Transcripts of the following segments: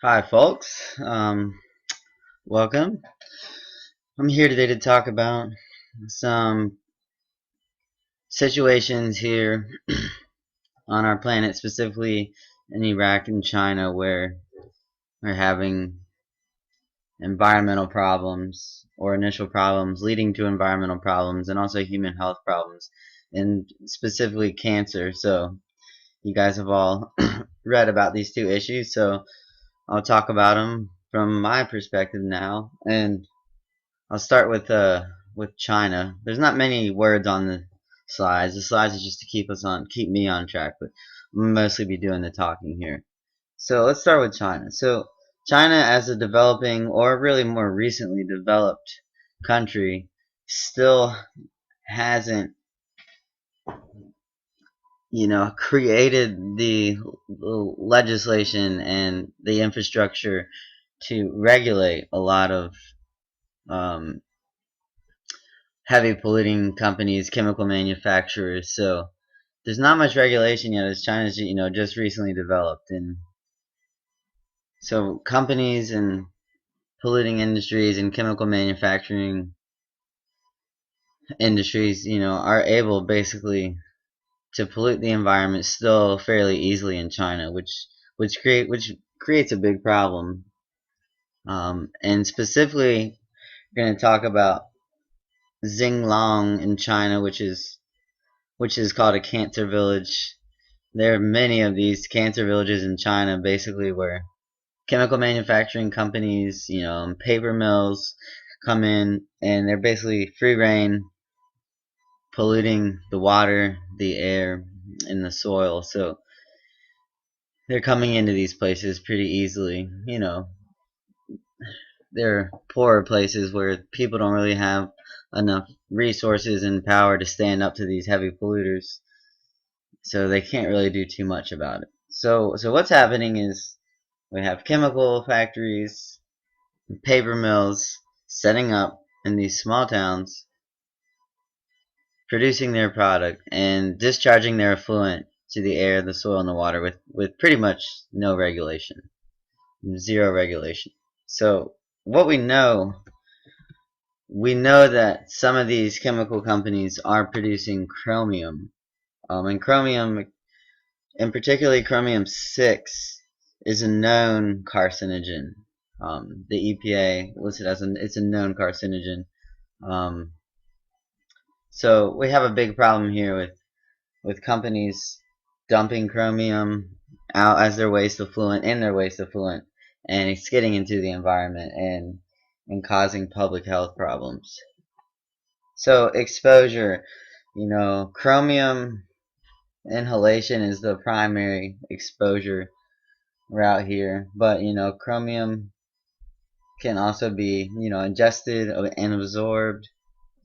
Hi, folks. Welcome. I'm here today to talk about some situations here on our planet, specifically in Iraq and China, where we're having environmental problems or initial problems leading to environmental problems and also human health problems, and specifically cancer. So, you guys have all read about these two issues, so I'll talk about them from my perspective now. And I'll start with China. There's not many words on the slides. The slides are just to keep me on track, but I'll mostly be doing the talking here. So let's start with China. So China, as a developing or really more recently developed country, still hasn't, created the legislation and the infrastructure to regulate a lot of um, heavy polluting companies, chemical manufacturers. So there's not much regulation yet, as China's just recently developed, and so companies and polluting industries and chemical manufacturing industries, are able basically to pollute the environment still fairly easily in China, which creates a big problem. And specifically, we're going to talk about Xinglong in China, which is called a cancer village. There are many of these cancer villages in China, basically where chemical manufacturing companies, paper mills come in, and they're basically free reign polluting the water, the air, and the soil. So they're coming into these places pretty easily. They're poorer places where people don't really have enough resources and power to stand up to these heavy polluters, so they can't really do too much about it. So what's happening is we have chemical factories, paper mills setting up in these small towns, producing their product and discharging their effluent to the air, the soil, and the water with pretty much no regulation, zero regulation. So what we know that some of these chemical companies are producing chromium, and chromium, and particularly chromium 6, is a known carcinogen. The EPA listed it's a known carcinogen. Um, so we have a big problem here with companies dumping chromium out as their waste effluent in their waste effluent, and it's getting into the environment and causing public health problems. So exposure, chromium inhalation is the primary exposure route here, but chromium can also be ingested and absorbed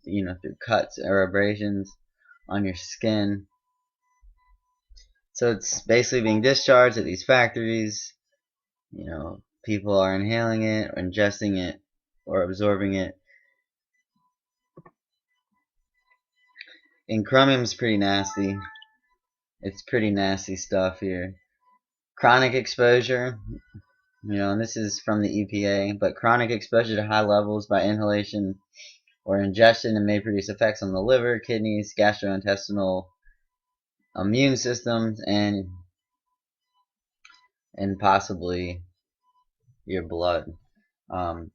through cuts or abrasions on your skin. So it's basically being discharged at these factories. People are inhaling it or ingesting it or absorbing it. And chromium is pretty nasty. It's pretty nasty stuff here. Chronic exposure, and this is from the EPA, but chronic exposure to high levels by inhalation or ingestion, and may produce effects on the liver, kidneys, gastrointestinal, immune systems, and possibly your blood. Um,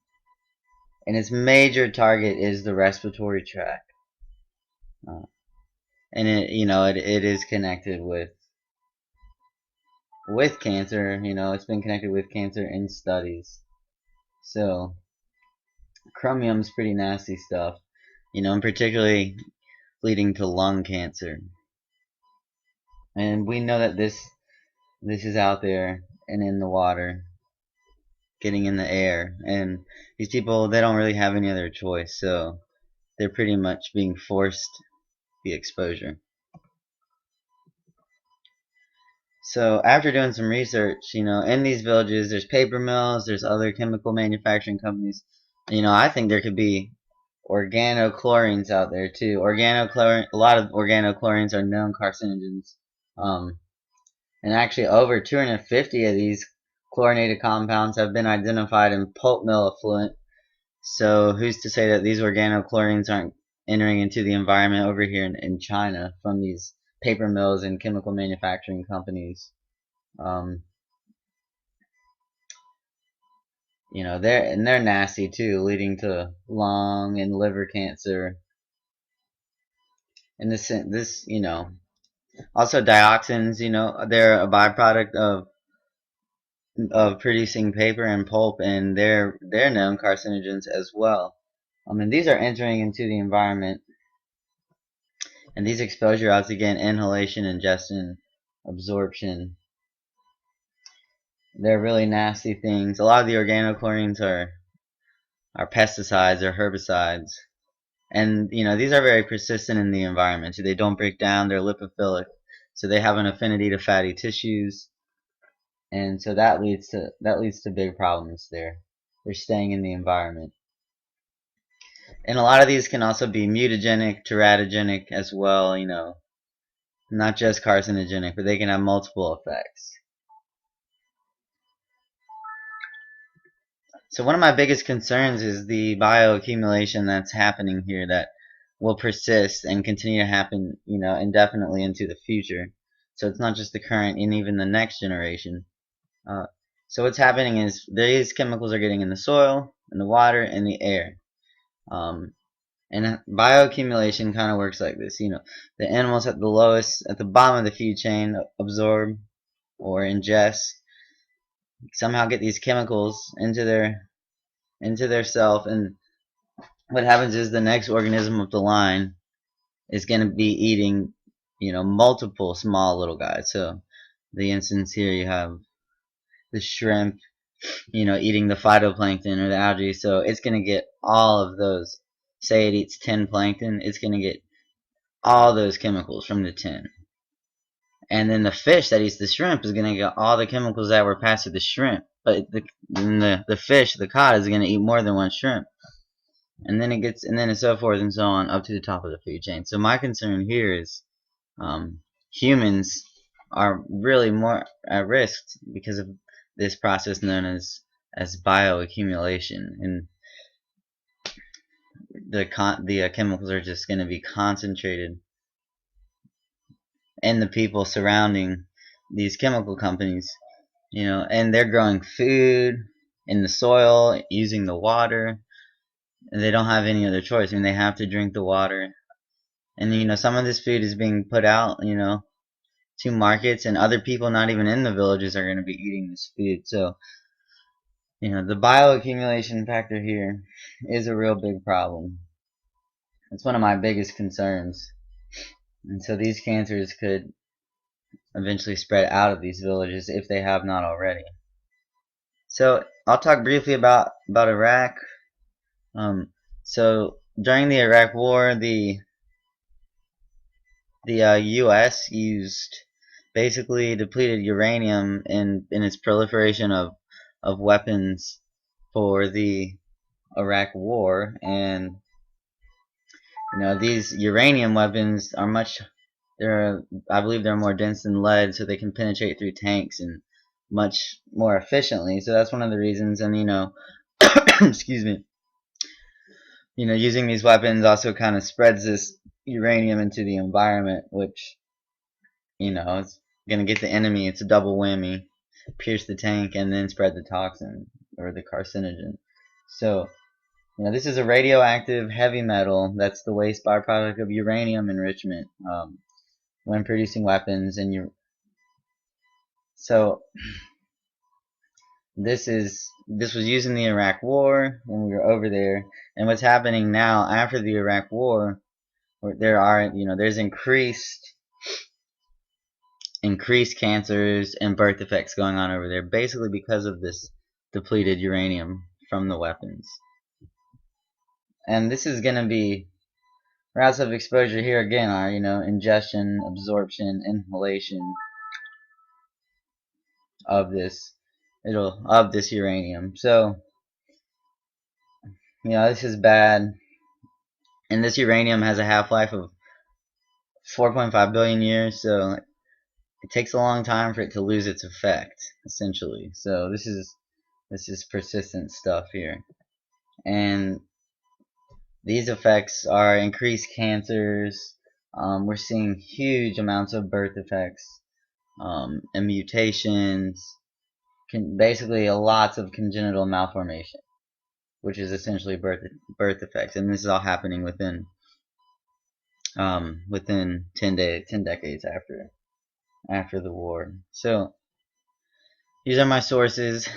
and its major target is the respiratory tract, and it is connected with cancer. It's been connected with cancer in studies. So chromium's pretty nasty stuff. And particularly leading to lung cancer. And we know that this is out there and in the water, getting in the air, and these people, they don't really have any other choice, so they're pretty much being forced the exposure. So after doing some research, in these villages, there's paper mills, there's other chemical manufacturing companies. I think there could be organochlorines out there too. A lot of organochlorines are known carcinogens. Um, and actually over 250 of these chlorinated compounds have been identified in pulp mill effluent. So who's to say that these organochlorines aren't entering into the environment over here in China from these paper mills and chemical manufacturing companies? Um, they're nasty too, leading to lung and liver cancer. And this, also dioxins, they're a byproduct of producing paper and pulp, and they're known carcinogens as well. And these are entering into the environment, and these exposure routes, again, inhalation, ingestion, absorption, they're really nasty things. A lot of the organochlorines are pesticides or herbicides, and these are very persistent in the environment. So they don't break down, they're lipophilic, so they have an affinity to fatty tissues, and so that leads to big problems there. They're staying in the environment. And a lot of these can also be mutagenic, teratogenic as well, not just carcinogenic, but they can have multiple effects. So one of my biggest concerns is the bioaccumulation that's happening here that will persist and continue to happen, indefinitely into the future. So it's not just the current and even the next generation. So what's happening is these chemicals are getting in the soil, in the water, and the air. And bioaccumulation kind of works like this. The animals at the bottom of the food chain absorb or ingest, somehow get these chemicals into their self, and what happens is the next organism up the line is going to be eating, multiple small little guys. So the instance here, you have the shrimp, eating the phytoplankton or the algae. So it's going to get all of those. Say it eats 10 plankton, it's going to get all those chemicals from the 10. And then the fish that eats the shrimp is going to get all the chemicals that were passed to the shrimp. But the fish, the cod, is going to eat more than one shrimp. And then and so forth and so on up to the top of the food chain. So my concern here is humans are really more at risk because of this process known as bioaccumulation, and the chemicals are just going to be concentrated in the people surrounding these chemical companies, and they're growing food in the soil, using the water, and they don't have any other choice. I mean, they have to drink the water, and some of this food is being put out, to markets, and other people not even in the villages are going to be eating this food. So, the bioaccumulation factor here is a real big problem. It's one of my biggest concerns. And so these cancers could eventually spread out of these villages if they have not already. So I'll talk briefly about Iraq. So during the Iraq War, the U.S. used basically depleted uranium in its proliferation of weapons for the Iraq War, and these uranium weapons are I believe they're more dense than lead, so they can penetrate through tanks and much more efficiently. So that's one of the reasons. And excuse me. Using these weapons also kind of spreads this uranium into the environment, which is gonna get the enemy. It's a double whammy: pierce the tank and then spread the toxin or the carcinogen. So this is a radioactive heavy metal that's the waste byproduct of uranium enrichment when producing weapons. And so this was used in the Iraq War when we were over there. And what's happening now after the Iraq War, where there's increased cancers and birth defects going on over there, basically because of this depleted uranium from the weapons. And this is going to be routes of exposure here again are, ingestion, absorption, inhalation of this uranium. So, this is bad. And this uranium has a half-life of 4.5 billion years. So it takes a long time for it to lose its effect, essentially. So this is persistent stuff here, and these effects are increased cancers. We're seeing huge amounts of birth effects, and mutations, basically lots of congenital malformation, which is essentially birth effects, and this is all happening within 10 decades after the war. So these are my sources.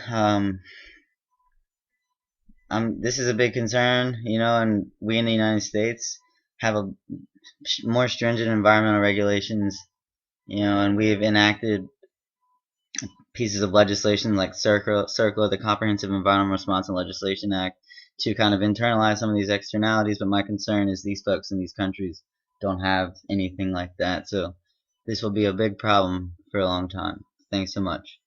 This is a big concern, and we in the United States have a more stringent environmental regulations, and we have enacted pieces of legislation like CERCLA, the Comprehensive Environmental Response and Legislation Act, to kind of internalize some of these externalities. But my concern is these folks in these countries don't have anything like that. So this will be a big problem for a long time. Thanks so much.